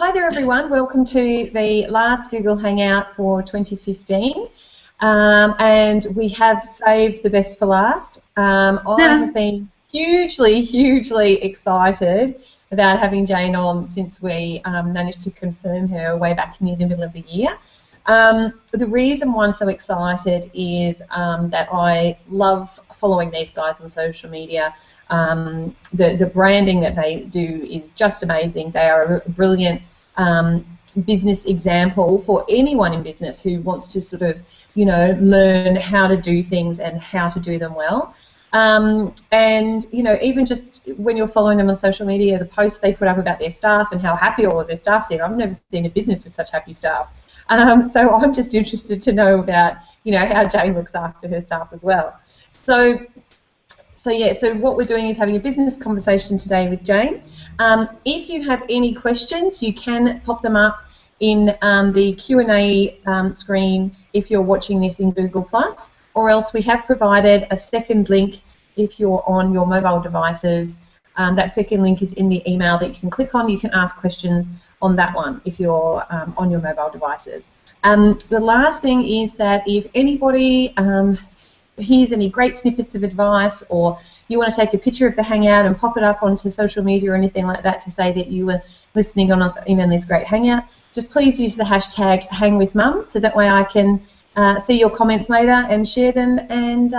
Hi there everyone, welcome to the last Google Hangout for 2015, and we have saved the best for last. I have been hugely excited about having Jane on since we managed to confirm her way back near the middle of the year. The reason why I'm so excited is that I love following these guys on social media. The branding that they do is just amazing. They are a brilliant business example for anyone in business who wants to sort of, you know, learn how to do things and how to do them well. And, you know, even just when you're following them on social media, the posts they put up about their staff and how happy all of their staff seem. I've never seen a business with such happy staff. So I'm just interested to know about, you know, how Jane looks after her staff as well. So what we're doing is having a business conversation today with Jane. If you have any questions, you can pop them up in the Q&A screen if you're watching this in Google+, or else we have provided a second link if you're on your mobile devices. That second link is in the email that you can click on. You can ask questions on that one if you're on your mobile devices. The last thing is that if anybody here's any great snippets of advice, or you want to take a picture of the Hangout and pop it up onto social media or anything like that to say that you were listening in this great Hangout, just please use the hashtag #HangWithMum, so that way I can see your comments later and share them and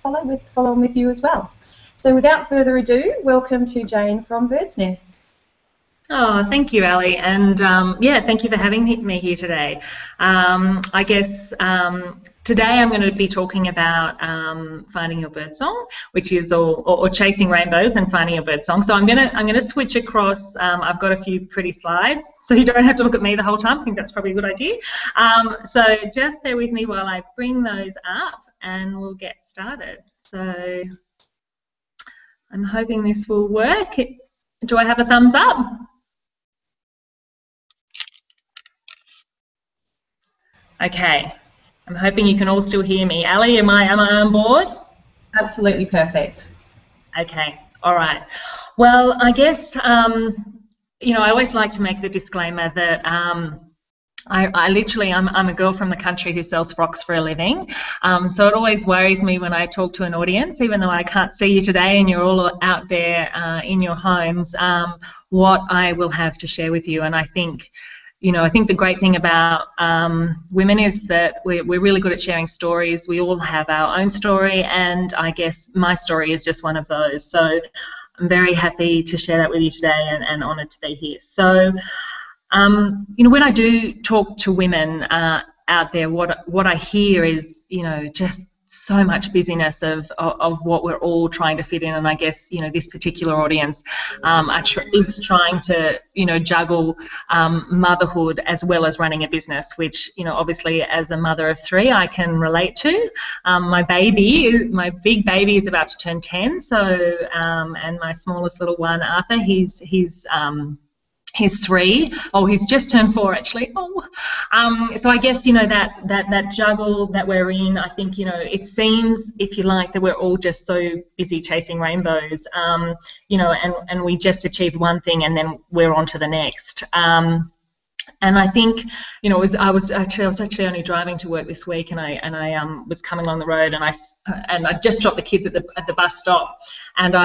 follow them with you as well. So without further ado, welcome to Jane from Birdsnest. Oh, thank you, Ali, and yeah, thank you for having me here today. I guess today I'm going to be talking about finding your birdsong, which is or chasing rainbows and finding your birdsong. So I'm gonna switch across. I've got a few pretty slides, so you don't have to look at me the whole time. I think that's probably a good idea. So just bear with me while I bring those up, and we'll get started. So I'm hoping this will work. Do I have a thumbs up? Okay, I'm hoping you can all still hear me. Ali, am I on board? Absolutely perfect. Okay, all right. Well, I guess, you know, I always like to make the disclaimer that I literally, I'm a girl from the country who sells frocks for a living, so it always worries me when I talk to an audience, even though I can't see you today and you're all out there in your homes, what I will have to share with you. And I think, you know, I think the great thing about women is that we're really good at sharing stories. We all have our own story, and I guess my story is just one of those. So I'm very happy to share that with you today, and honoured to be here. So, you know, when I do talk to women out there, what I hear is, you know, just so much busyness of what we're all trying to fit in, and I guess, you know, this particular audience is trying to, you know, juggle motherhood as well as running a business, which, you know, obviously as a mother of 3 I can relate to. My big baby is about to turn 10, so and my smallest little one, Arthur, he's 3. Oh, he's just turned 4 actually. Oh, so I guess, you know, that juggle that we're in, I think, you know, it seems, if you like, that we're all just so busy chasing rainbows, you know, and we just achieved one thing and then we're on to the next. And I think, you know, I was actually only driving to work this week, and I was coming along the road, and I just dropped the kids at the bus stop, and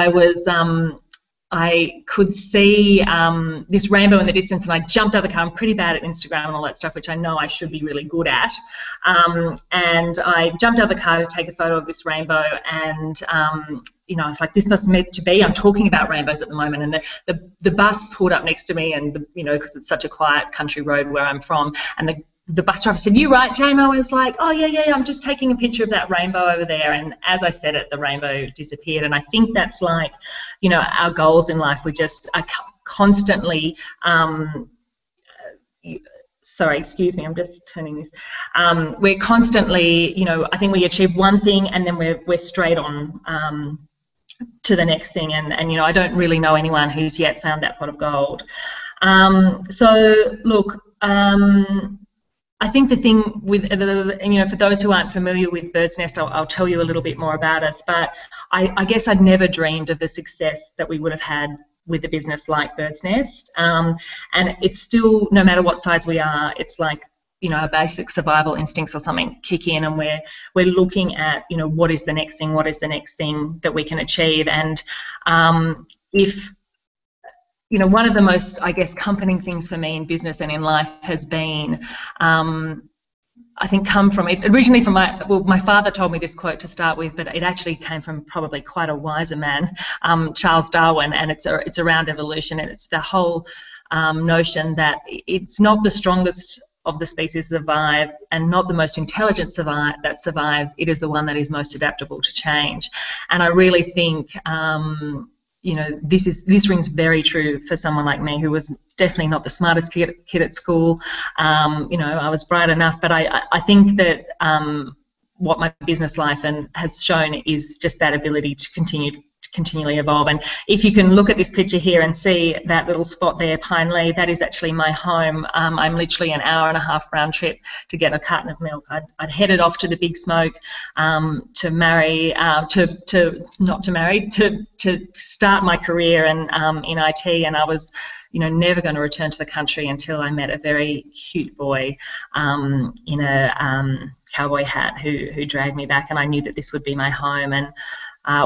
I could see this rainbow in the distance, and I jumped out of the car. I'm pretty bad at Instagram and all that stuff, which I know I should be really good at. And I jumped out of the car to take a photo of this rainbow, and you know, I was like, this must meant to be. I'm talking about rainbows at the moment, and the bus pulled up next to me, and you know, because it's such a quiet country road where I'm from, and the bus driver said, "You right, Jane?" I was like, "Oh yeah, I'm just taking a picture of that rainbow over there." And as I said it, the rainbow disappeared. And I think that's like, you know, our goals in life. We just are constantly, sorry, excuse me, I'm just turning this. We're constantly, you know, I think we achieve one thing and then we're straight on to the next thing. And you know, I don't really know anyone who's yet found that pot of gold. So look. I think the thing with, you know, for those who aren't familiar with Birdsnest, I'll tell you a little bit more about us, but I guess I'd never dreamed of the success that we would have had with a business like Birdsnest, and it's still, no matter what size we are, it's like, you know, our basic survival instincts or something kick in, and we're looking at, you know, what is the next thing that we can achieve. And if, you know, one of the most, I guess, comforting things for me in business and in life has been, I think, come from it originally from my father told me this quote to start with, but it actually came from probably quite a wiser man, Charles Darwin, and it's around evolution, and it's the whole notion that it's not the strongest of the species survive and not the most intelligent that survives, it is the one that is most adaptable to change. And I really think, you know, this rings very true for someone like me, who was definitely not the smartest kid at school. You know, I was bright enough, but I think that what my business life has shown is just that ability to continually evolve. And if you can look at this picture here and see that little spot there, Pineley, that is actually my home. I'm literally an hour and a half round trip to get a carton of milk. I'd headed off to the Big Smoke to start my career in IT, and I was, you know, never going to return to the country until I met a very cute boy in a cowboy hat who dragged me back, and I knew that this would be my home. And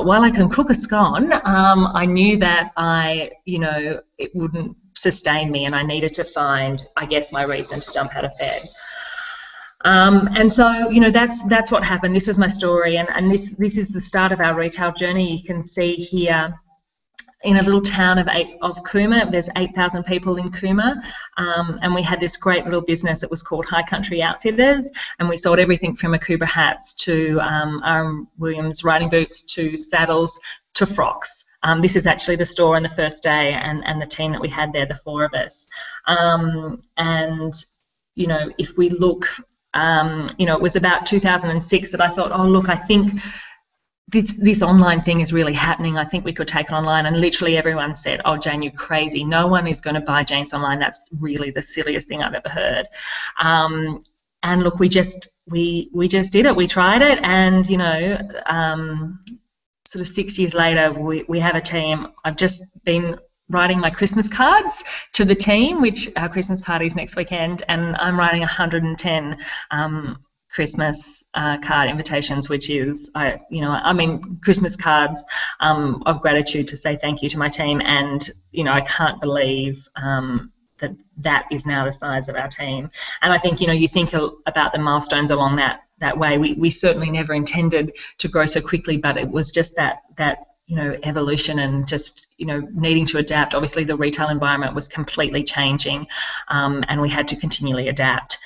while I can cook a scone, I knew that it wouldn't sustain me, and I needed to find, I guess, my reason to jump out of bed. And so, you know, that's what happened. This was my story, and this is the start of our retail journey. You can see here, in a little town of Cooma, there's 8,000 people in Cooma, and we had this great little business that was called High Country Outfitters, and we sold everything from Akuba hats to Williams riding boots to saddles to frocks. This is actually the store on the first day, and the team that we had there, the 4 of us. And, you know, if we look, you know, it was about 2006 that I thought, oh, look, I think this online thing is really happening. I think we could take it online. And literally everyone said, oh, Jane, you're crazy. No one is going to buy jeans online. That's really the silliest thing I've ever heard. And look, we just did it. We tried it, and, you know, sort of 6 years later, we have a team. I've just been writing my Christmas cards to the team, which our Christmas party's next weekend, and I'm writing 110 Christmas card invitations, which is, Christmas cards of gratitude to say thank you to my team. And, you know, I can't believe that is now the size of our team. And I think, you know, you think about the milestones along that way. We certainly never intended to grow so quickly, but it was just that you know, evolution and just, you know, needing to adapt. Obviously the retail environment was completely changing, and we had to continually adapt.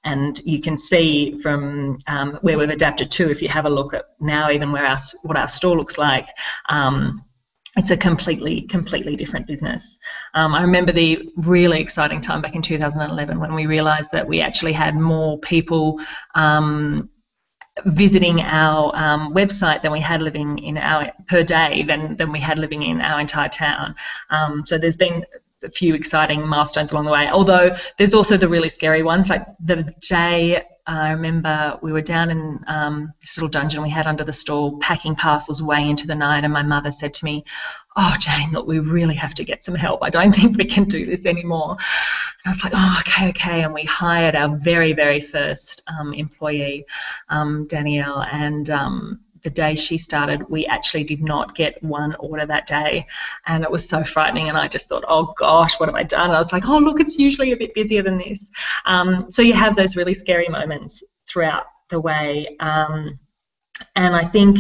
And you can see from where we've adapted to, if you have a look at now even what our store looks like, it's a completely different business. I remember the really exciting time back in 2011 when we realised that we actually had more people visiting our website than we had living in per day than we had living in our entire town. So there's been a few exciting milestones along the way, although there's also the really scary ones. Like the day I remember we were down in this little dungeon we had under the store packing parcels way into the night, and my mother said to me, oh, Jane, look, we really have to get some help. I don't think we can do this anymore. And I was like, oh, okay. And we hired our very, very first employee, Danielle, and the day she started, we actually did not get one order that day, and it was so frightening. And I just thought, oh gosh, what have I done? And I was like, oh look, it's usually a bit busier than this. So you have those really scary moments throughout the way, and I think,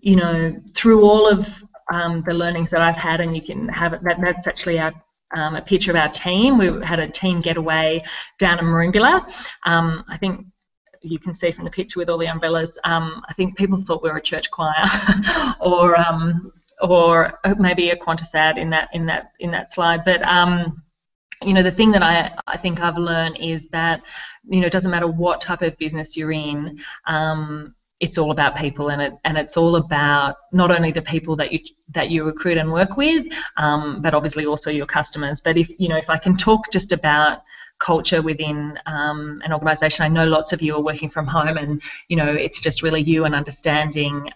you know, through all of the learnings that I've had, and you can have it, that's actually a picture of our team. We had a team getaway down in Merimbula. I think you can see from the picture with all the umbrellas, I think people thought we were a church choir, or maybe a Qantas in that slide. But you know, the thing that I think I've learned is that, you know, it doesn't matter what type of business you're in, it's all about people, and it's all about not only the people that you recruit and work with, but obviously also your customers. But if I can talk just about culture within an organisation. I know lots of you are working from home, and you know, it's just really you and understanding,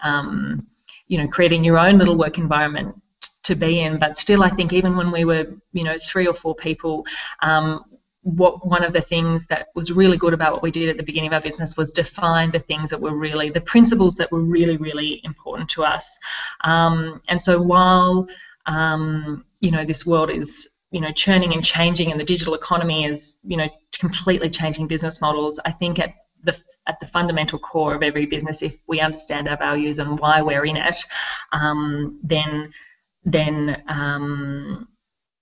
you know, creating your own little work environment to be in. But still, I think even when we were, 3 or 4 people, one of the things that was really good about what we did at the beginning of our business was define the things that were really, the principles that were really, really important to us. And so while, this world is, churning and changing, and the digital economy is, completely changing business models, I think at the fundamental core of every business, if we understand our values and why we're in it,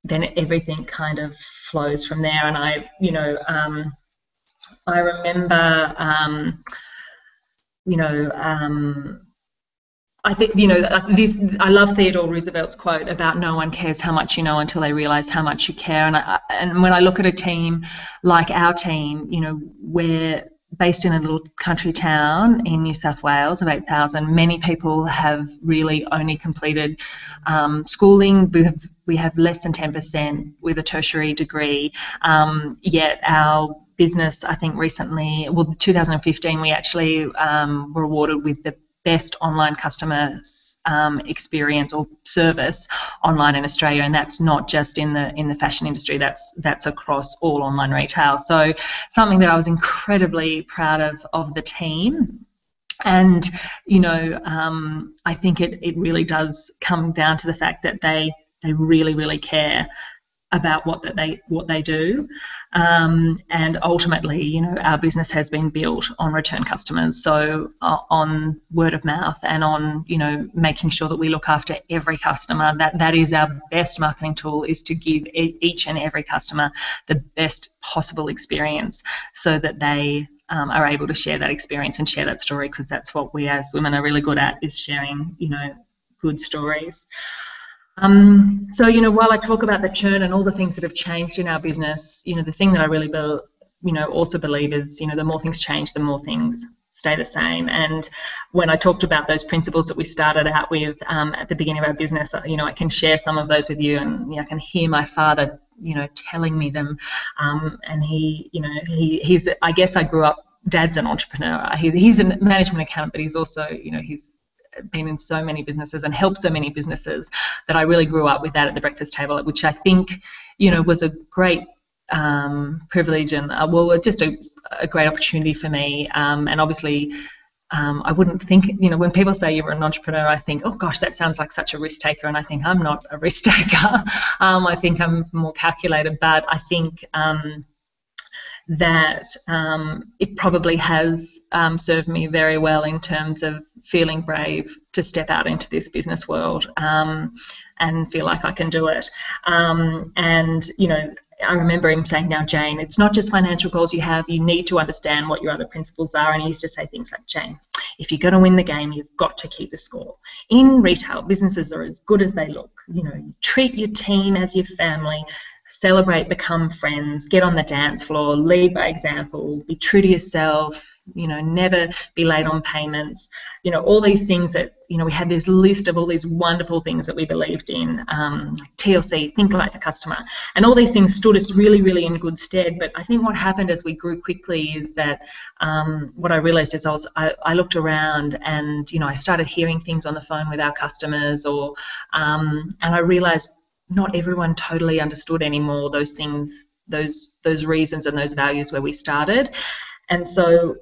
then everything kind of flows from there. And I remember, I think, I love Theodore Roosevelt's quote about no one cares how much you know until they realize how much you care. And when I look at a team like our team, we're based in a little country town in New South Wales of 8,000. Many people have really only completed schooling. We have less than 10% with a tertiary degree, yet our business, I think recently, 2015, we actually were awarded with the best online customer experience or service online in Australia, and that's not just in the fashion industry. That's across all online retail. So something that I was incredibly proud of the team. And I think it really does come down to the fact that they really, really care about what they do, and ultimately, our business has been built on return customers, so on word of mouth, and on making sure that we look after every customer. That is our best marketing tool, is to give each and every customer the best possible experience, so that they are able to share that experience and share that story, because that's what we as women are really good at, is sharing good stories. So, while I talk about the churn and all the things that have changed in our business, the thing that I really also believe is, the more things change, the more things stay the same. And when I talked about those principles that we started out with at the beginning of our business, I can share some of those with you, and I can hear my father, telling me them. And he's, I guess I grew up, Dad's an entrepreneur. He's a management accountant, but he's also, he's been in so many businesses and helped so many businesses, that I really grew up with that at the breakfast table, which I think, was a great privilege, and just a great opportunity for me. And obviously, I wouldn't think, when people say you're an entrepreneur, I think, oh gosh, that sounds like such a risk taker, and I think I'm not a risk taker. I think I'm more calculated, but I think that it probably has served me very well in terms of feeling brave to step out into this business world and feel like I can do it. And, I remember him saying, now, Jane, it's not just financial goals you have, you need to understand what your other principles are. And he used to say things like, Jane, if you're going to win the game, you've got to keep the score. In retail, businesses are as good as they look. Treat your team as your family. Celebrate, become friends, get on the dance floor, lead by example, be true to yourself, never be late on payments, all these things that, we had this list of all these wonderful things that we believed in, like TLC, think like the customer, and all these things stood us really, really in good stead. But I think what happened as we grew quickly is that what I realized is I looked around, and, I started hearing things on the phone with our customers, and I realized not everyone totally understood anymore those things, those reasons and those values where we started. And so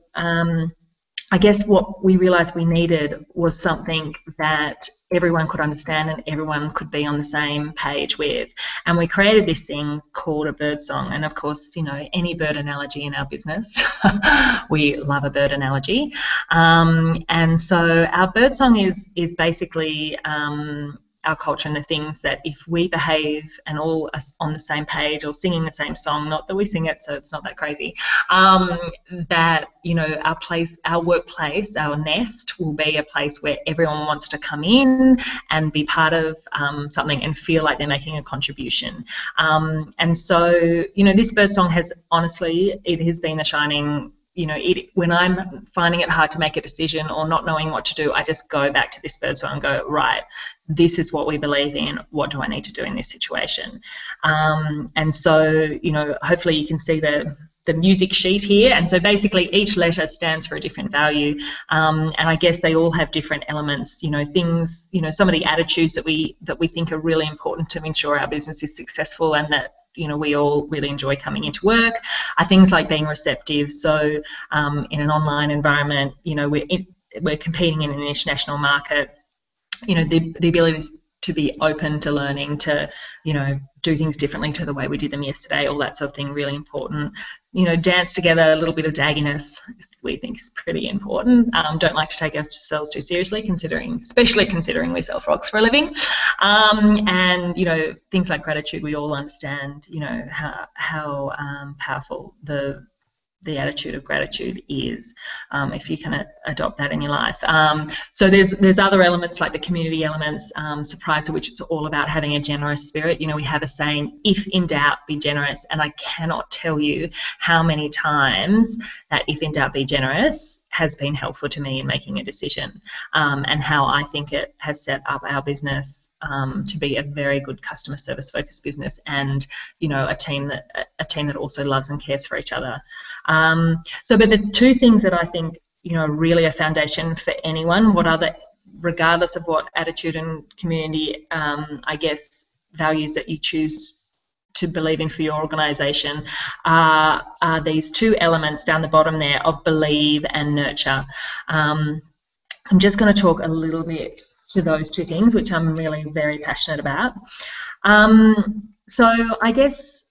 I guess what we realized we needed was something that everyone could understand and everyone could be on the same page with. And we created this thing called a bird song. And of course, any bird analogy in our business, we love a bird analogy. And so our bird song is basically our culture, and the things that if we behave and all us on the same page or singing the same song, not that we sing it so it's not that crazy, that our workplace, our nest will be a place where everyone wants to come in and be part of something and feel like they're making a contribution. And so this bird song has, honestly, it has been a shining, when I'm finding it hard to make a decision or not knowing what to do, I just go back to this bird song and go, right, this is what we believe in. What do I need to do in this situation? And so, hopefully you can see the the music sheet here, and so basically each letter stands for a different value, and I guess they all have different elements, things, some of the attitudes that we think are really important to ensure our business is successful and that we all really enjoy coming into work, are things like being receptive. So in an online environment, we're competing in an international market, the ability to be open to learning, to do things differently to the way we did them yesterday, all that sort of thing, really important. Dance together, a little bit of dagginess we think is pretty important. Don't like to take ourselves too seriously, especially considering we sell frocks for a living. And things like gratitude, we all understand how powerful the attitude of gratitude is, if you can adopt that in your life. So there's other elements like the community elements, surprise, which is all about having a generous spirit. We have a saying, if in doubt, be generous, and I cannot tell you how many times that if in doubt, be generous has been helpful to me in making a decision, and how I think it has set up our business to be a very good customer service focused business, and a team that also loves and cares for each other. But the two things that I think are really a foundation for anyone, regardless of what attitude and community, I guess, values that you choose to believe in for your organisation, are these two elements down the bottom there of believe and nurture. I'm just going to talk a little bit to those two things, which I'm really very passionate about. So I guess,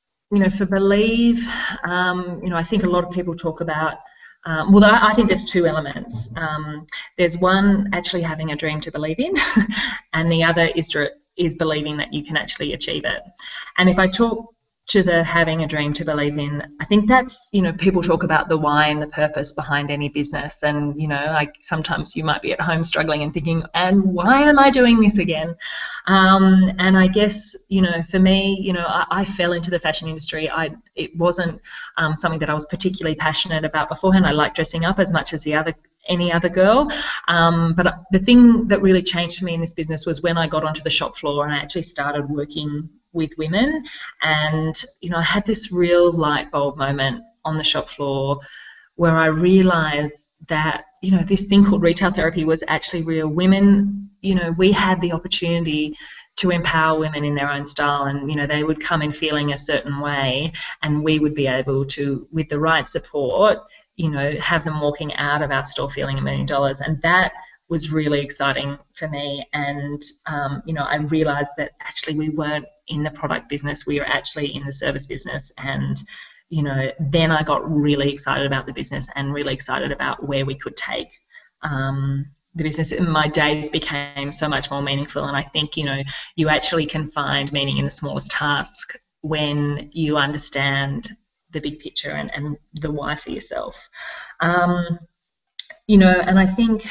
for believe, I think a lot of people talk about, I think there's two elements. There's one, actually having a dream to believe in, and the other is believing that you can actually achieve it. And if I talk to the having a dream to believe in, I think that's, people talk about the why and the purpose behind any business, and like sometimes you might be at home struggling and thinking, and why am I doing this again? And I guess, for me, I fell into the fashion industry. It wasn't something that I was particularly passionate about beforehand. I like dressing up as much as any other girl, but the thing that really changed for me in this business was when I got onto the shop floor and I actually started working with women, and I had this real light bulb moment on the shop floor where I realized that this thing called retail therapy was actually real. Women, we had the opportunity to empower women in their own style, and they would come in feeling a certain way, and we would be able to, with the right support, have them walking out of our store feeling $1 million. And that was really exciting for me. And, I realized that actually we weren't in the product business, we were actually in the service business. And, then I got really excited about the business and really excited about where we could take the business. And my days became so much more meaningful. And I think, you actually can find meaning in the smallest task when you understand the big picture and the why for yourself. And I think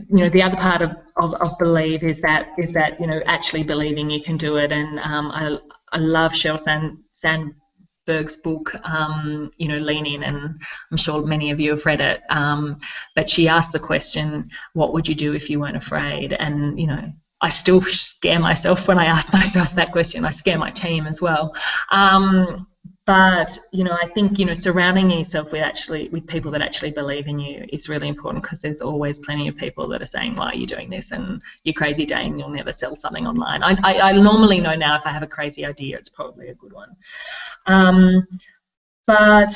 the other part of believe is that actually believing you can do it. And I love Sheryl Sandberg's book, Lean In, and I'm sure many of you have read it. But she asks the question, what would you do if you weren't afraid? And I still scare myself when I ask myself that question. I scare my team as well. But I think surrounding yourself with people that actually believe in you is really important, because there's always plenty of people that are saying, why are you doing this, and you're crazy, Dane, you'll never sell something online. I normally know now if I have a crazy idea, it's probably a good one. But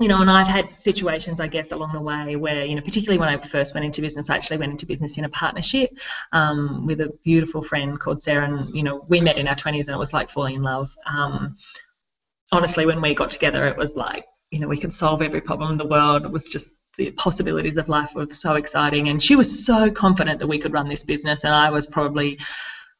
and I've had situations, I guess, along the way where, particularly when I first went into business, I actually went into business in a partnership with a beautiful friend called Sarah, and we met in our 20s, and it was like falling in love. Honestly, when we got together, it was like, we could solve every problem in the world. It was just, the possibilities of life were so exciting, and she was so confident that we could run this business, and I was probably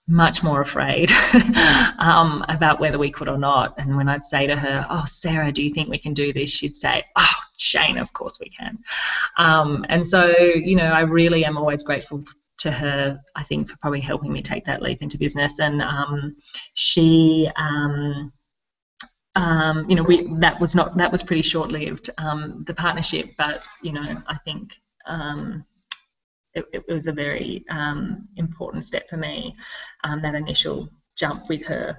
much more afraid about whether we could or not. And when I'd say to her, oh, Sarah, do you think we can do this? She'd say, oh, Shane, of course we can. And so, I really am always grateful to her, I think, for probably helping me take that leap into business. And she, that was pretty short-lived, the partnership, but, I think it was a very important step for me, that initial jump with her.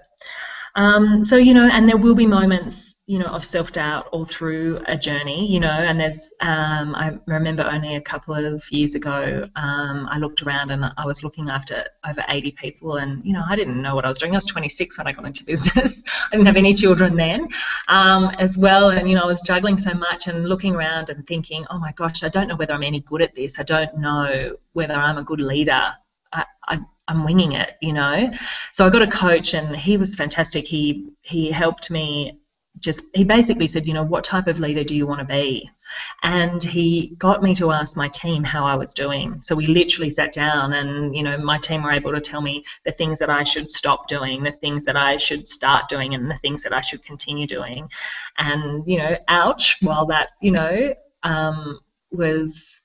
So, you know, and there will be moments, you know, of self-doubt all through a journey, you know, and there's, I remember only a couple of years ago, I looked around and I was looking after over 80 people, and, you know, I didn't know what I was doing. I was 26 when I got into business. I didn't have any children then, as well, and, you know, I was juggling so much and looking around and thinking, oh my gosh, I don't know whether I'm any good at this. I don't know whether I'm a good leader. I'm winging it, you know. So I got a coach, and he was fantastic. He helped me. He basically said, you know, what type of leader do you want to be? And he got me to ask my team how I was doing. So we literally sat down, and, you know, my team were able to tell me the things that I should stop doing, the things that I should start doing, and the things that I should continue doing. And, you know, ouch, while that, you know, was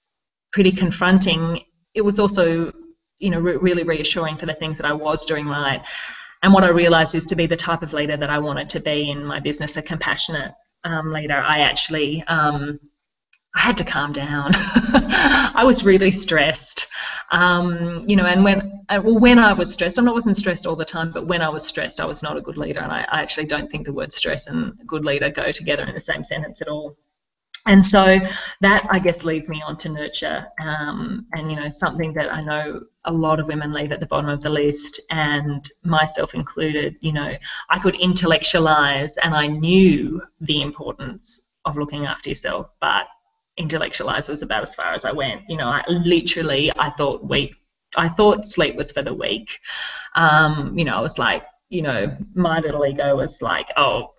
pretty confronting, it was also, you know, really reassuring for the things that I was doing right. And what I realised is to be the type of leader that I wanted to be in my business, a compassionate leader, I actually I had to calm down. I was really stressed, you know, and when I was stressed, I wasn't stressed all the time, but when I was stressed, I was not a good leader. And I actually don't think the word stress and good leader go together in the same sentence at all. And so that, I guess, leads me on to nurture, and, you know, something that I know a lot of women leave at the bottom of the list, and myself included. You know, I could intellectualize, and I knew the importance of looking after yourself, but intellectualize was about as far as I went. You know, I thought sleep was for the weak. You know, I was like, you know, my little ego was like, oh,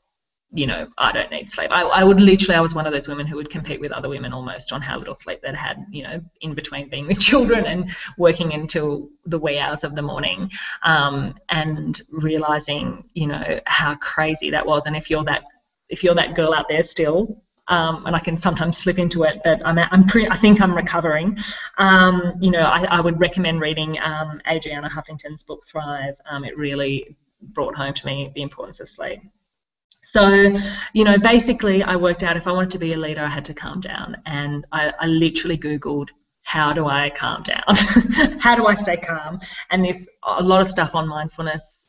you know, I don't need sleep. I was one of those women who would compete with other women almost on how little sleep they'd had, you know, in between being with children and working until the wee hours of the morning, and realizing, you know, how crazy that was. And if you're that girl out there still, and I can sometimes slip into it, but I think I'm recovering. You know, I would recommend reading Adriana Huffington's book Thrive. It really brought home to me the importance of sleep. So, you know, basically I worked out if I wanted to be a leader, I had to calm down. And I literally Googled, how do I calm down? How do I stay calm? And a lot of stuff on mindfulness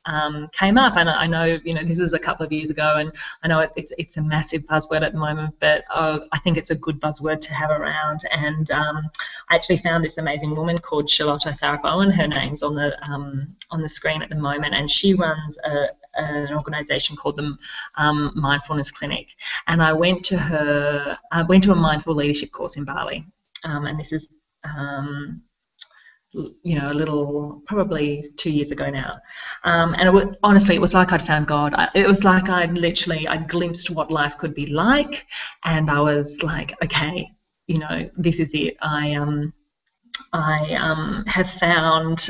came up. And I know, you know, this is a couple of years ago, and I know it's a massive buzzword at the moment, but I think it's a good buzzword to have around. And I actually found this amazing woman called Charlotte Tharp-Owen. Her name's on the screen at the moment, and she runs an organisation called the Mindfulness Clinic. And I went to a mindful leadership course in Bali, and this is you know, a little, probably 2 years ago now, and honestly, it was like I'd found God. It was like I glimpsed what life could be like, and I was like, okay, you know, this is it. I have found,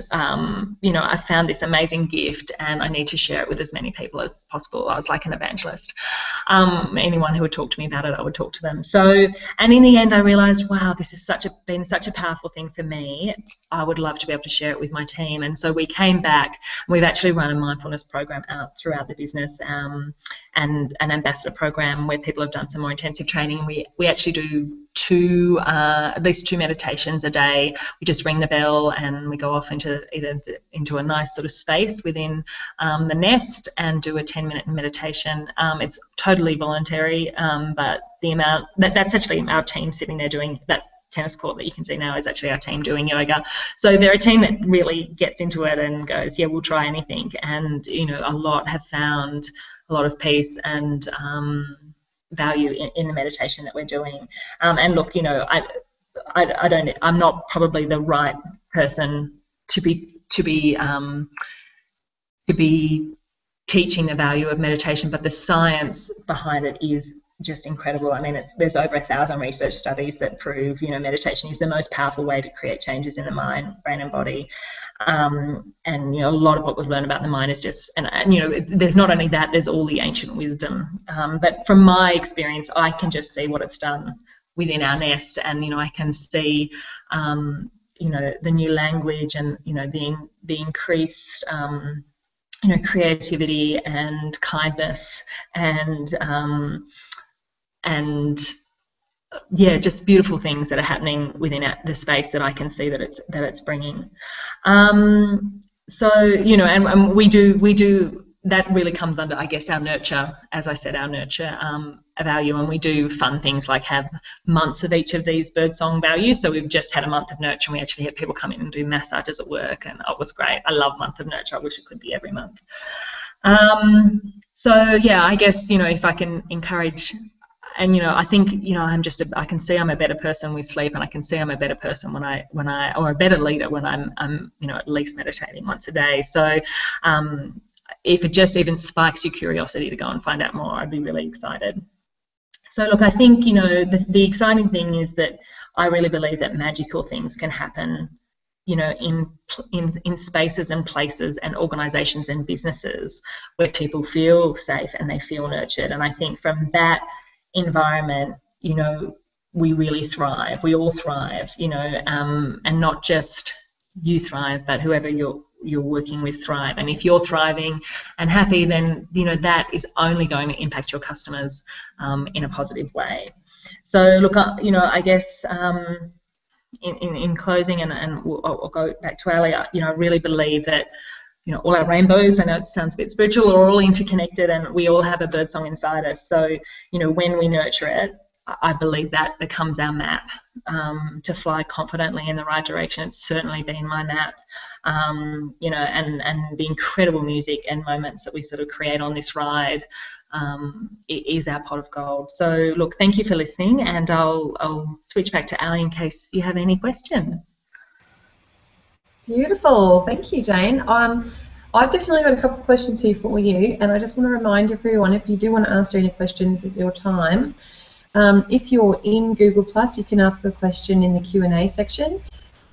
you know, I found this amazing gift, and I need to share it with as many people as possible. I was like an evangelist. Anyone who would talk to me about it, I would talk to them. So, and in the end, I realised, wow, this has been such a powerful thing for me. I would love to be able to share it with my team. And so we came back. We've actually run a mindfulness program out throughout the business, and an ambassador program where people have done some more intensive training. And we actually do at least two meditations a day. We just ring the bell and we go off into a nice sort of space within the nest and do a 10-minute meditation. It's totally voluntary, but the amount that's actually our team sitting there doing that. Tennis court that you can see now is actually our team doing yoga. So they're a team that really gets into it and goes, yeah, we'll try anything. And, you know, a lot have found a lot of peace and value in the meditation that we're doing. And look, you know, I'm not probably the right person to be teaching the value of meditation, but the science behind it is just incredible. I mean, there's over 1,000 research studies that prove, you know, meditation is the most powerful way to create changes in the mind, brain, and body. And, you know, a lot of what we've learned about the mind is just, and you know, there's not only that, there's all the ancient wisdom. But from my experience, I can just see what it's done within our nest, and, you know, I can see, you know, the new language and, you know, the increased, you know, creativity and kindness and yeah, just beautiful things that are happening within the space that I can see that it's bringing. So, you know, and we do that really comes under, I guess, our nurture, as I said, our nurture value, and we do fun things like have months of each of these birdsong values. So we've just had a month of nurture, and we actually had people come in and do massages at work, and it was great. I love month of nurture. I wish it could be every month. So yeah, I guess, you know, if I can encourage, and you know, I think, you know, I can see I'm a better person with sleep, and I can see I'm a better person when I or a better leader when I'm you know, at least meditating once a day. So if it just even spikes your curiosity to go and find out more, I'd be really excited. So look, I think, you know, the exciting thing is that I really believe that magical things can happen, you know, in spaces and places and organisations and businesses where people feel safe and they feel nurtured. And I think from that environment, you know, we really thrive. We all thrive, you know, and not just you thrive, but whoever you're working with thrive. And if you're thriving and happy, then, you know, that is only going to impact your customers in a positive way. So look, you know, I guess in closing, and I'll go back to Ali, you know, I really believe that, you know, all our rainbows, I know it sounds a bit spiritual, are all interconnected, and we all have a birdsong inside us. So, you know, when we nurture it, I believe that becomes our map to fly confidently in the right direction. It's certainly been my map, you know, and the incredible music and moments that we sort of create on this ride is our pot of gold. So look, thank you for listening, and I'll switch back to Ali in case you have any questions. Beautiful, thank you, Jane. I've definitely got a couple of questions here for you, and I just want to remind everyone, if you do want to ask Jane questions, this is your time. If you're in Google+, you can ask a question in the Q&A section,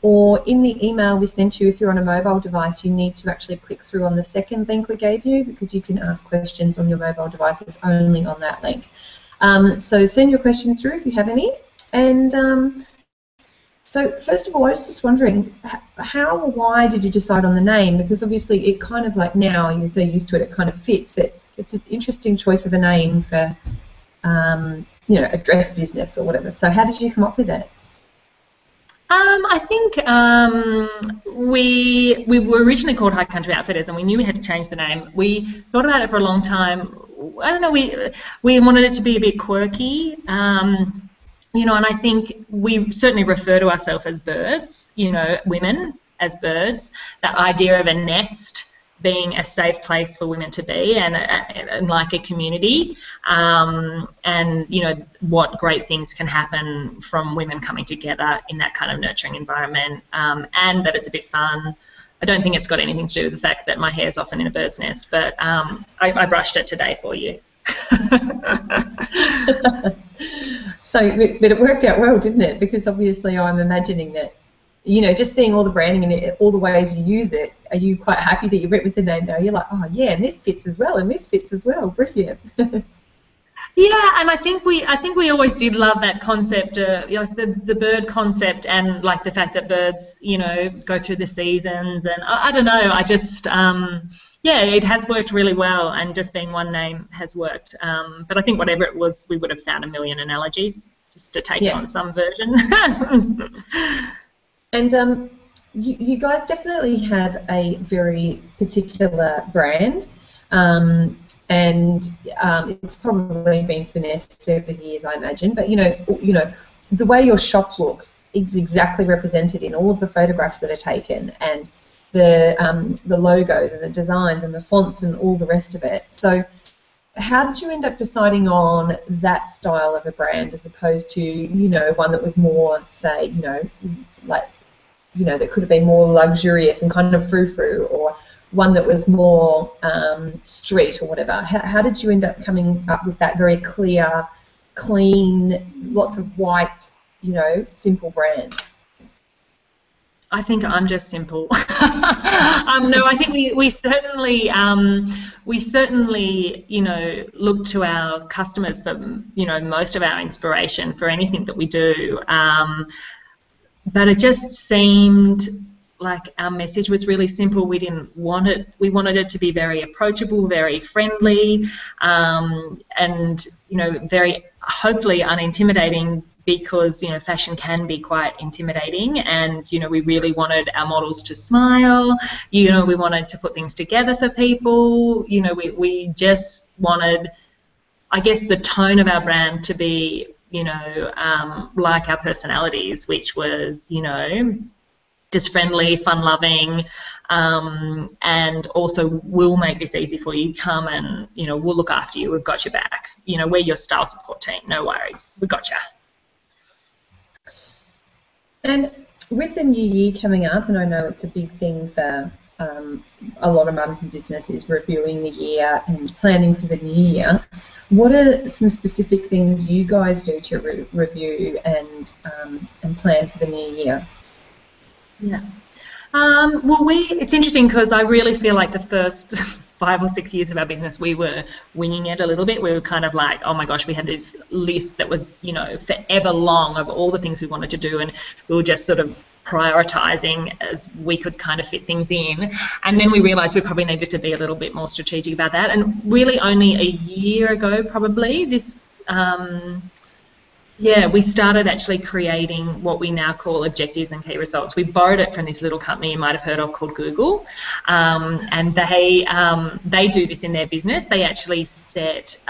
or in the email we sent you. If you're on a mobile device, you need to actually click through on the second link we gave you, because you can ask questions on your mobile devices only on that link. So send your questions through if you have any. And so first of all, I was just wondering, how or why did you decide on the name? Because obviously it kind of, like, now you're so used to it, it kind of fits, but it's an interesting choice of a name for you know, a dress business or whatever. So how did you come up with it? I think we were originally called High Country Outfitters, and we knew we had to change the name. We thought about it for a long time. I don't know, we wanted it to be a bit quirky, you know, and I think we certainly refer to ourselves as birds, you know, women as birds. That idea of a nest being a safe place for women to be, and like a community, and you know, what great things can happen from women coming together in that kind of nurturing environment, and that it's a bit fun. I don't think it's got anything to do with the fact that my hair's often in a bird's nest, but I brushed it today for you. So, but it worked out well, didn't it? Because obviously I'm imagining that, you know, just seeing all the branding and all the ways you use it, are you quite happy that you went with the name now? You're like, oh yeah, and this fits as well, and this fits as well. Brilliant. Yeah, and I think we always did love that concept, you know, the bird concept, and like the fact that birds, you know, go through the seasons, and I don't know, I just yeah, it has worked really well, and just being one name has worked. But I think whatever it was, we would have found a million analogies just to take it on some version. And you guys definitely have a very particular brand, and it's probably been finessed over the years, I imagine. But you know, the way your shop looks is exactly represented in all of the photographs that are taken, and the logos and the designs and the fonts and all the rest of it. So how did you end up deciding on that style of a brand as opposed to, you know, one that was more, say, you know, like, you know, that could have been more luxurious and kind of frou-frou, or one that was more street or whatever? How did you end up coming up with that very clear, clean, lots of white, you know, simple brand? I think I'm just simple. No, I think we certainly, you know, look to our customers, but you know, most of our inspiration for anything that we do. But it just seemed like our message was really simple. We didn't want it. We wanted it to be very approachable, very friendly, and you know, very hopefully unintimidating, because, you know, fashion can be quite intimidating, and, you know, we really wanted our models to smile, you know, we wanted to put things together for people, you know, we just wanted, I guess, the tone of our brand to be, you know, like our personalities, which was, you know, just friendly, fun-loving, and also we'll make this easy for you. Come and, you know, we'll look after you. We've got your back. You know, we're your style support team. No worries. We got you. And with the new year coming up, and I know it's a big thing for a lot of mums in business, is reviewing the year and planning for the new year. What are some specific things you guys do to review and plan for the new year? Yeah. Well, it's interesting because I really feel like the first 5 or 6 years of our business, we were winging it a little bit. We were kind of like, oh my gosh, we had this list that was, you know, forever long of all the things we wanted to do, and we were just sort of prioritizing as we could kind of fit things in. And then we realized we probably needed to be a little bit more strategic about that. And really only a year ago, probably, we started actually creating what we now call objectives and key results. We borrowed it from this little company you might have heard of called Google, and they do this in their business. They actually set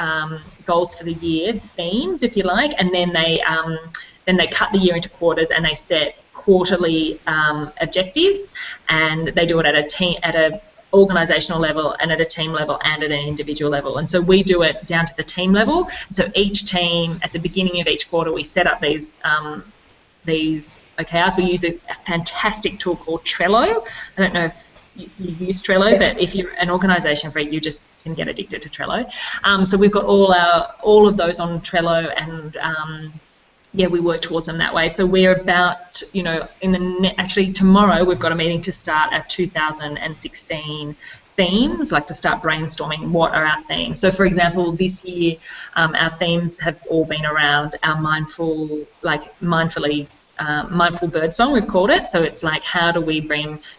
goals for the year, themes, if you like, and then they cut the year into quarters, and they set quarterly objectives, and they do it at a organisational level and at a team level and at an individual level. And so we do it down to the team level. So each team, at the beginning of each quarter, we set up these OKRs. We use a fantastic tool called Trello. I don't know if you use Trello, but if you're an organisation freak, you just can get addicted to Trello. So we've got all of those on Trello, and we work towards them that way. So we're about, you know, actually tomorrow we've got a meeting to start our 2016 themes, like to start brainstorming what are our themes. So for example, this year our themes have all been around our mindful birdsong, we've called it. So it's like, how do we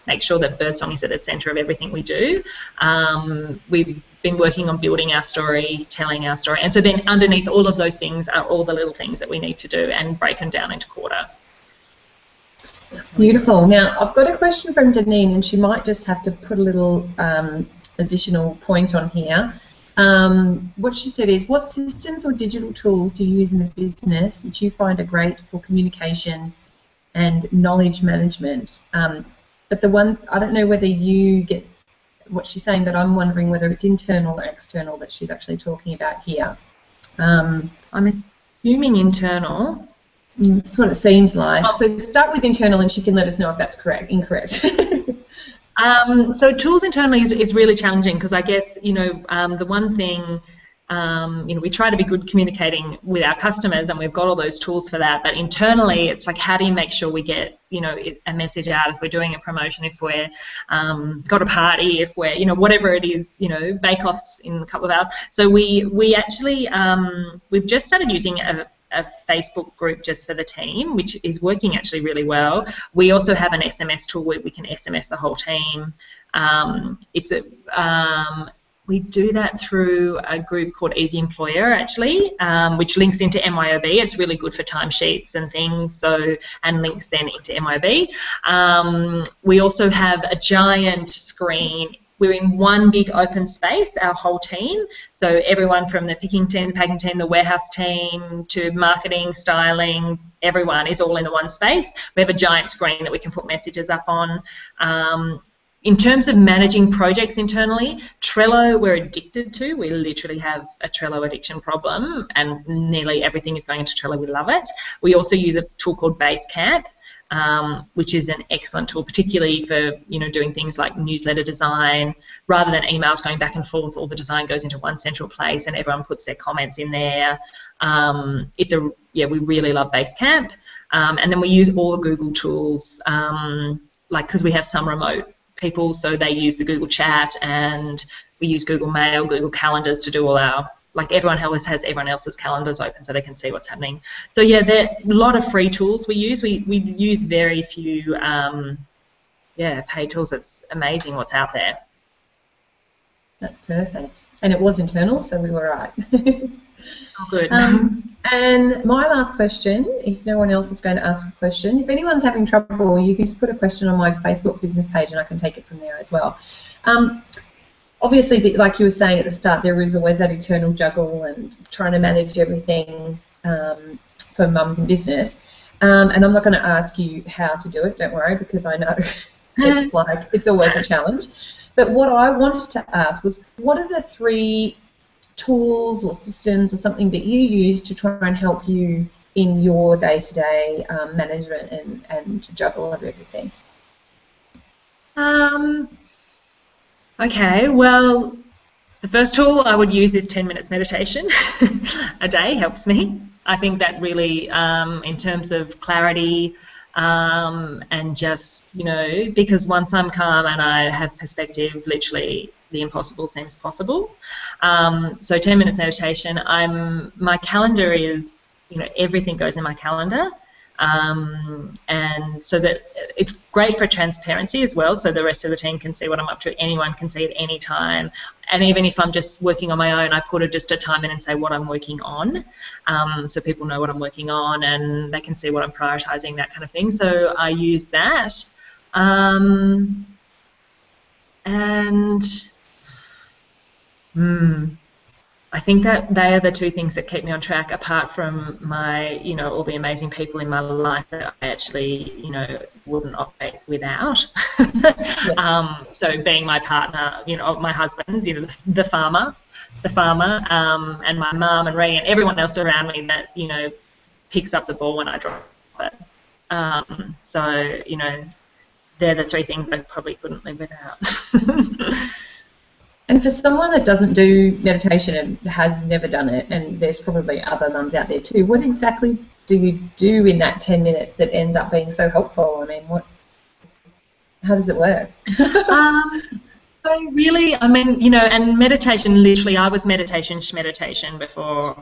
make sure that birdsong is at the centre of everything we do. We've been working on building our story, telling our story, and so then underneath all of those things are all the little things that we need to do, and break them down into quarter. Beautiful. Now I've got a question from Deneen, and she might just have to put a little additional point on here. What she said is, what systems or digital tools do you use in the business which you find are great for communication and knowledge management? But the one, I don't know whether you get what she's saying, but I'm wondering whether it's internal or external that she's actually talking about here. I'm assuming internal. That's what it seems like. Oh. So start with internal, and she can let us know if that's incorrect. So tools internally is really challenging, because I guess, you know, the one thing, you know, we try to be good communicating with our customers, and we've got all those tools for that, but internally it's like, how do you make sure we get, you know, a message out if we're doing a promotion, if we're got a party, if we're, you know, whatever it is, you know, bake-offs in a couple of hours. So we actually, we've just started using a Facebook group just for the team, which is working actually really well. We also have an SMS tool where we can SMS the whole team. We do that through a group called Easy Employer, actually, which links into MYOB. It's really good for timesheets and things, and links then into MYOB. We also have a giant screen. We're in one big open space, our whole team. So everyone from the picking team, the packing team, the warehouse team, to marketing, styling, everyone is all in the one space. We have a giant screen that we can put messages up on. In terms of managing projects internally, Trello we're addicted to. We literally have a Trello addiction problem, and nearly everything is going into Trello. We love it. We also use a tool called Basecamp, which is an excellent tool, particularly for, you know, doing things like newsletter design. Rather than emails going back and forth, all the design goes into one central place, and everyone puts their comments in there. We really love Basecamp, and then we use all the Google tools, because we have some remote people, so they use the Google Chat, and we use Google Mail, Google Calendars to do all our, like, everyone else has everyone else's calendars open so they can see what's happening. So yeah, there are a lot of free tools we use. We use very few paid tools. It's amazing what's out there. That's perfect. And it was internal, so we were right. Oh, good. And my last question, if no one else is going to ask a question, if anyone's having trouble, you can just put a question on my Facebook business page and I can take it from there as well. Obviously, like you were saying at the start, there is always that eternal juggle and trying to manage everything for mums in business. And I'm not going to ask you how to do it, don't worry, because I know it's always a challenge. But what I wanted to ask was, what are the 3 tools or systems or something that you use to try and help you in your day-to-day management and juggle of everything? Okay, well, the first tool I would use is 10 minutes meditation a day. Helps me. I think that really, in terms of clarity, and just, because once I'm calm and I have perspective, literally the impossible seems possible. So 10 minutes meditation. My calendar is, everything goes in my calendar. And so that it's great for transparency as well, so the rest of the team can see what I'm up to. Anyone can see at any time, and even if I'm just working on my own, I put just a time in and say what I'm working on, so people know what I'm working on and they can see what I'm prioritizing, that kind of thing. So I use that, I think that they are the 2 things that keep me on track, apart from my, all the amazing people in my life that I actually, wouldn't operate without. So being my partner, my husband, the farmer, and my mum and Ree and everyone else around me that, picks up the ball when I drop it. So, they're the 3 things I probably couldn't live without. And for someone that doesn't do meditation and has never done it, and there's probably other mums out there too, what exactly do you do in that 10 minutes that ends up being so helpful? I mean, how does it work? So really, and meditation, literally, I was meditation before,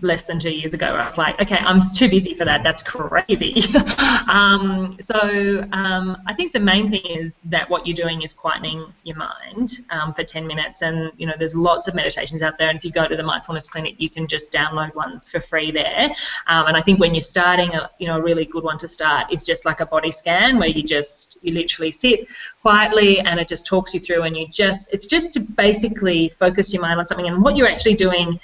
less than 2 years ago. I was like, okay, I'm too busy for that. That's crazy. I think the main thing is that what you're doing is quietening your mind for 10 minutes. And, there's lots of meditations out there. And if you go to the Mindfulness Clinic, you can just download ones for free there. And I think when you're starting, a really good one to start is just like a body scan, where you literally sit quietly and it just talks you through, and it's just to basically focus your mind on something. And what you're actually doing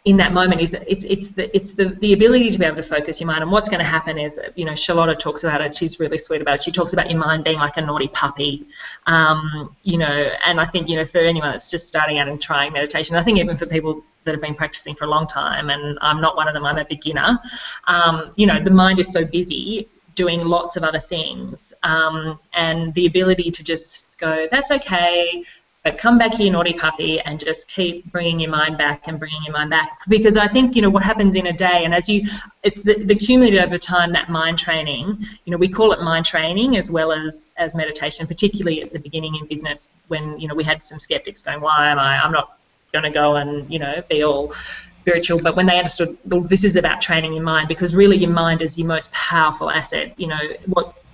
in that moment is it's the ability to be able to focus your mind. And what's going to happen is, Charlotta talks about it. She's really sweet about it. She talks about your mind being like a naughty puppy, and I think, for anyone that's just starting out and trying meditation, I think even for people that have been practicing for a long time, and I'm not one of them, I'm a beginner, the mind is so busy doing lots of other things, and the ability to just go, that's okay, but come back here, naughty puppy, and just keep bringing your mind back and bringing your mind back. Because I think, what happens in a day, and it's the cumulative over time, that mind training, we call it mind training as well as meditation, particularly at the beginning in business when, we had some skeptics going, why am I'm not going to go and, be all spiritual. But when they understood, well, this is about training your mind, because really your mind is your most powerful asset.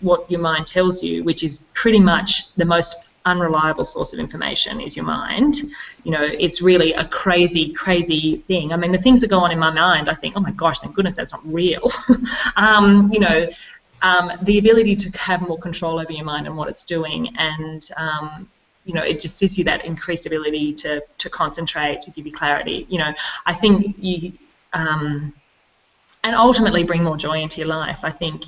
What your mind tells you, which is pretty much the most unreliable source of information, is your mind. It's really a crazy, crazy thing. I mean, the things that go on in my mind, I think, oh my gosh, thank goodness that's not real. The ability to have more control over your mind and what it's doing, and it just gives you that increased ability to concentrate, to give you clarity. I think you and ultimately bring more joy into your life. I think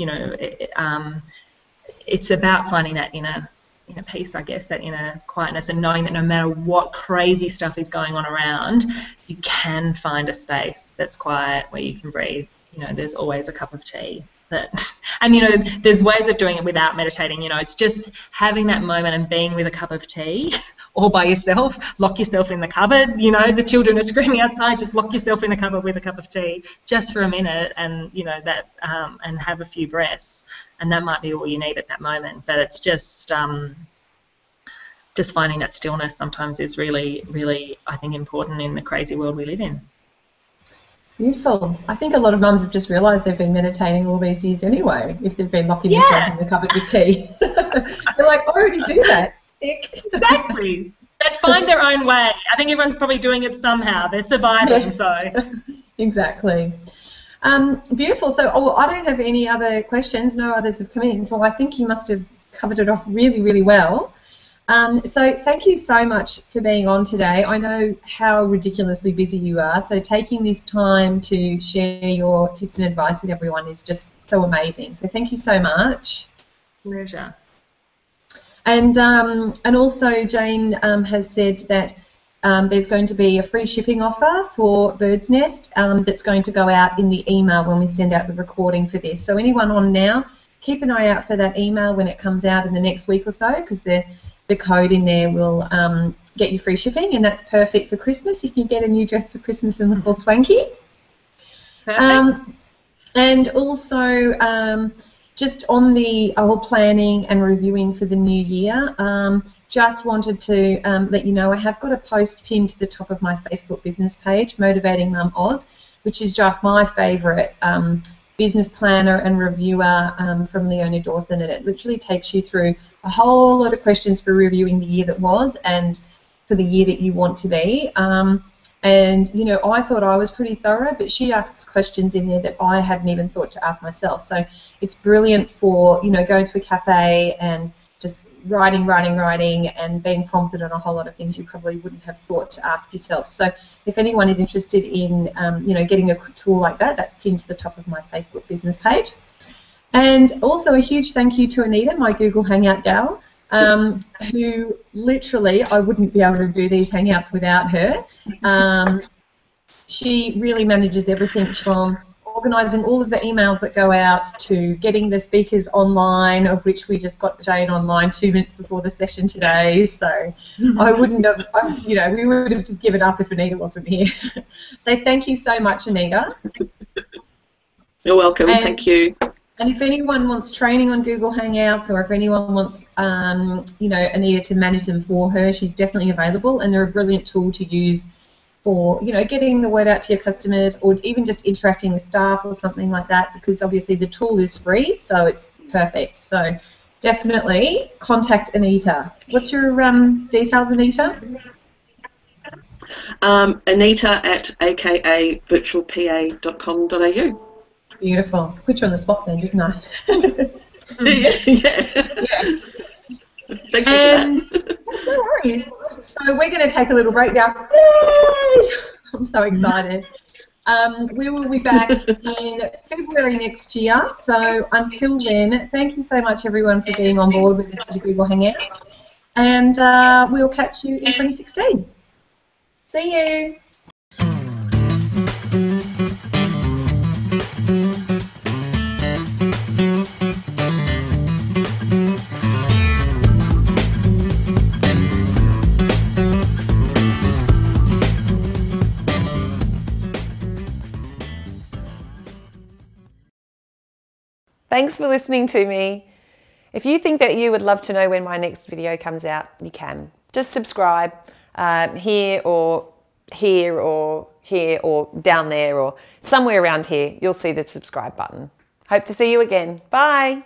it's about finding that inner peace, I guess, that inner quietness, and knowing that no matter what crazy stuff is going on around, you can find a space that's quiet where you can breathe. There's always a cup of tea. And there's ways of doing it without meditating. It's just having that moment and being with a cup of tea, all by yourself. Lock yourself in the cupboard. The children are screaming outside. Just lock yourself in the cupboard with a cup of tea, just for a minute, and and have a few breaths. And that might be all you need at that moment. But it's just finding that stillness sometimes is really, really, I think, important in the crazy world we live in. Beautiful. I think a lot of mums have just realised they've been meditating all these years anyway, if they've been locking themselves in the cupboard with tea. They're like, I already do that. Exactly. they'd find their own way. I think everyone's probably doing it somehow. They're surviving, so. Exactly. Beautiful. So I don't have any other questions. No others have come in. So I think you must have covered it off really, really well. So thank you so much for being on today. I know how ridiculously busy you are, so taking this time to share your tips and advice with everyone is just so amazing. So thank you so much. Pleasure. And also Jane has said that there's going to be a free shipping offer for Birdsnest that's going to go out in the email when we send out the recording for this. So anyone on now, keep an eye out for that email when it comes out in the next week or so, because the code in there will get you free shipping, and that's perfect for Christmas. You can get a new dress for Christmas and look all swanky. Perfect. And also just on the whole planning and reviewing for the new year, just wanted to let you know I have got a post pinned to the top of my Facebook business page, Motivating Mum Oz, which is just my favourite business planner and reviewer from Leona Dawson, and it literally takes you through a whole lot of questions for reviewing the year that was and for the year that you want to be. And, you know, I thought I was pretty thorough, but she asks questions in there that I hadn't even thought to ask myself. So it's brilliant for, you know, going to a cafe and just writing and being prompted on a whole lot of things you probably wouldn't have thought to ask yourself. So if anyone is interested in, you know, getting a tool like that, that's pinned to the top of my Facebook business page. And also a huge thank you to Anita, my Google Hangout gal, who literally, I wouldn't be able to do these Hangouts without her. She really manages everything from organising all of the emails that go out to getting the speakers online, of which we just got Jane online 2 minutes before the session today. So I wouldn't have, you know, we would have just given up if Anita wasn't here. So thank you so much, Anita. You're welcome. Thank you. And if anyone wants training on Google Hangouts, or if anyone wants, you know, Anita to manage them for her, she's definitely available, and they're a brilliant tool to use for, you know, getting the word out to your customers, or even just interacting with staff or something like that, because obviously the tool is free, so it's perfect. So definitely contact Anita. What's your details, Anita? Anita at akavirtualpa.com.au. Beautiful. Put you on the spot then, didn't I? Yeah. Thank you and for that. No worries. So we're going to take a little break now. Yay! I'm so excited. We will be back in February next year. So until then, thank you so much, everyone, for being on board with us for the Google Hangouts. And we'll catch you in 2016. See you. Thanks for listening to me. If you think that you would love to know when my next video comes out, you can. Just subscribe here or here or here or down there or somewhere around here. You'll see the subscribe button. Hope to see you again. Bye.